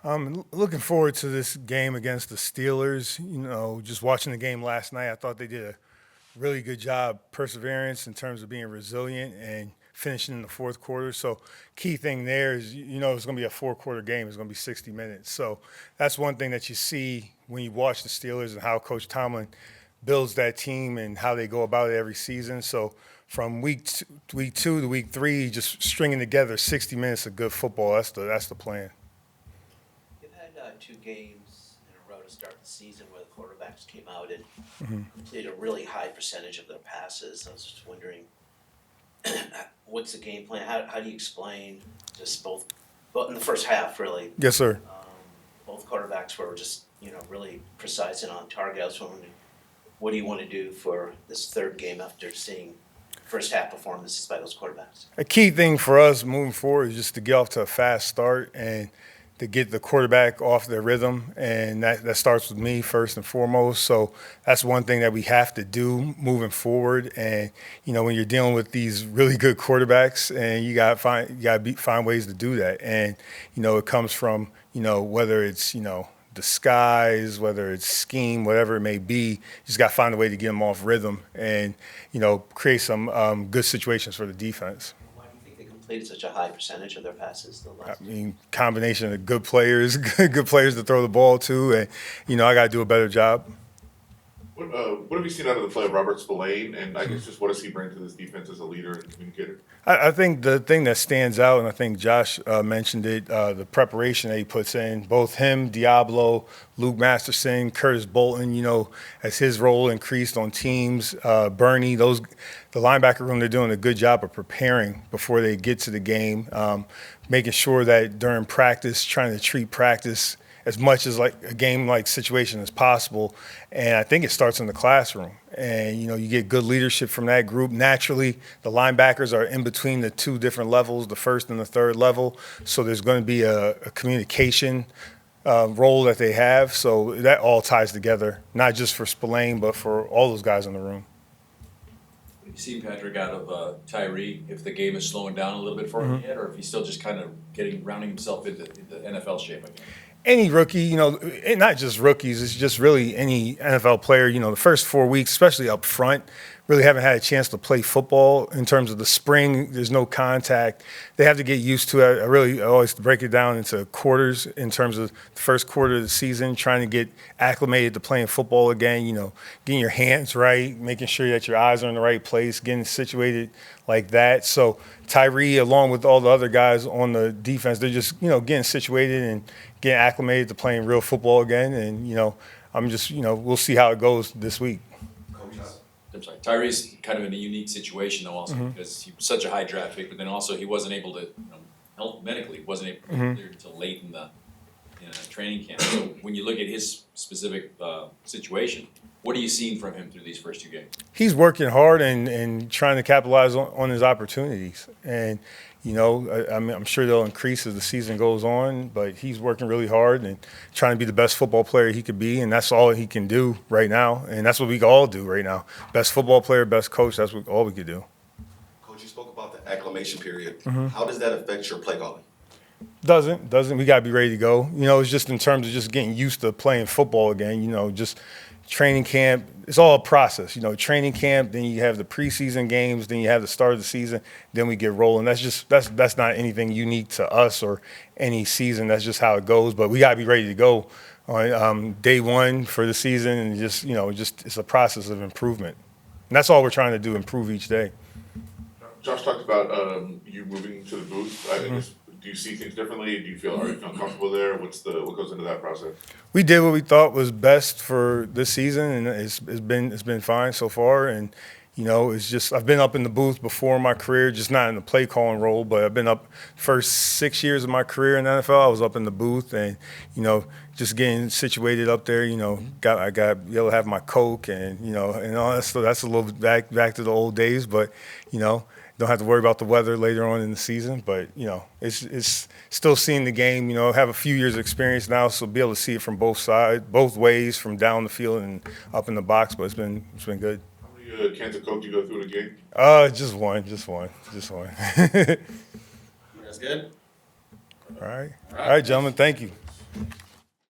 Looking forward to this game against the Steelers. Just watching the game last night, I thought they did a really good job, perseverance in terms of being resilient and finishing in the fourth quarter. So, key thing there is, it's going to be a four-quarter game. It's going to be 60 minutes. So, that's one thing that you see when you watch the Steelers and how Coach Tomlin builds that team and how they go about it every season. So, from week two to week three, just stringing together 60 minutes of good football. That's the plan. You've had two games in a row to start the season where the quarterbacks came out and completed a really high percentage of their passes. I was just wondering, what's the game plan? How do you explain just both in the first half, really? Yes, sir. Both quarterbacks were just, really precise and on target. I was wondering, what do you want to do for this third game after seeing first half performances by those quarterbacks? A key thing for us moving forward is just to get off to a fast start and to get the quarterback off their rhythm, and that starts with me first and foremost. So that's one thing that we have to do moving forward. And when you're dealing with these really good quarterbacks, and you got to find ways to do that. And it comes from whether it's disguise, whether it's scheme, whatever it may be. You just got to find a way to get them off rhythm and create some good situations for the defense. Why do you think they completed such a high percentage of their passes the last? I mean, combination of good players, good players to throw the ball to, and I got to do a better job. What have you seen out of the play of Robert Spillane, and I guess just what does he bring to this defense as a leader and communicator? I think the thing that stands out, and I think Josh mentioned it, the preparation that he puts in, both him, Diablo, Luke Masterson, Curtis Bolton, as his role increased on teams, Bernie, the linebacker room, they're doing a good job of preparing before they get to the game, making sure that during practice, trying to treat practice as much as like a game-like situation as possible. And I think it starts in the classroom. And, you get good leadership from that group. Naturally, the linebackers are in between the two different levels, the first and the third level. So there's going to be a communication role that they have. So that all ties together, not just for Spillane, but for all those guys in the room. What have you seen, Patrick, out of Tyree, if the game is slowing down a little bit for him yet, or if he's still just kind of rounding himself into NFL shape again? Any rookie, and not just rookies, it's just really any NFL player, the first 4 weeks, especially up front, really haven't had a chance to play football in terms of the spring. There's no contact. They have to get used to it. I always break it down into quarters in terms of the first quarter of the season, trying to get acclimated to playing football again, getting your hands right, making sure that your eyes are in the right place, getting situated like that. So Tyree, along with all the other guys on the defense, they're just, getting situated and getting acclimated to playing real football again. And, I'm just, we'll see how it goes this week. I'm sorry, Tyree's kind of in a unique situation though also because he was such a high draft pick, but then also he wasn't able to, health medically, wasn't able to get cleared until late in the training camp. So when you look at his specific situation, what are you seeing from him through these first two games? He's working hard and trying to capitalize on his opportunities. And, I'm sure they'll increase as the season goes on, but he's working really hard and trying to be the best football player he could be, and that's all he can do right now. And that's what we can all do right now. Best football player, best coach, that's all we could do. Coach, you spoke about the acclimation period. How does that affect your play calling? Doesn't. We got to be ready to go. It's just in terms of just getting used to playing football again, just training camp. It's all a process, training camp, then you have the preseason games, then you have the start of the season, then we get rolling. That's not anything unique to us or any season. That's just how it goes. But we got to be ready to go on day one for the season, and just it's a process of improvement. And that's all we're trying to do, improve each day. Josh talked about you moving to the booth. I guess, do you see things differently? Are you feeling comfortable there? What goes into that process? We did what we thought was best for this season, and it's been fine so far. And it's just I've been up in the booth before in my career, just not in the play calling role, but I've been up first 6 years of my career in the NFL. I was up in the booth, and just getting situated up there. I got be able to have my Coke and and all that. So that's a little back to the old days, but don't have to worry about the weather later on in the season, but it's still seeing the game. Have a few years of experience now, so be able to see it from both sides, both ways, from down the field and up in the box. But it's been good. How many cans of Coke do you go through in a game? Just one. That's good. All right, gentlemen. Thank you.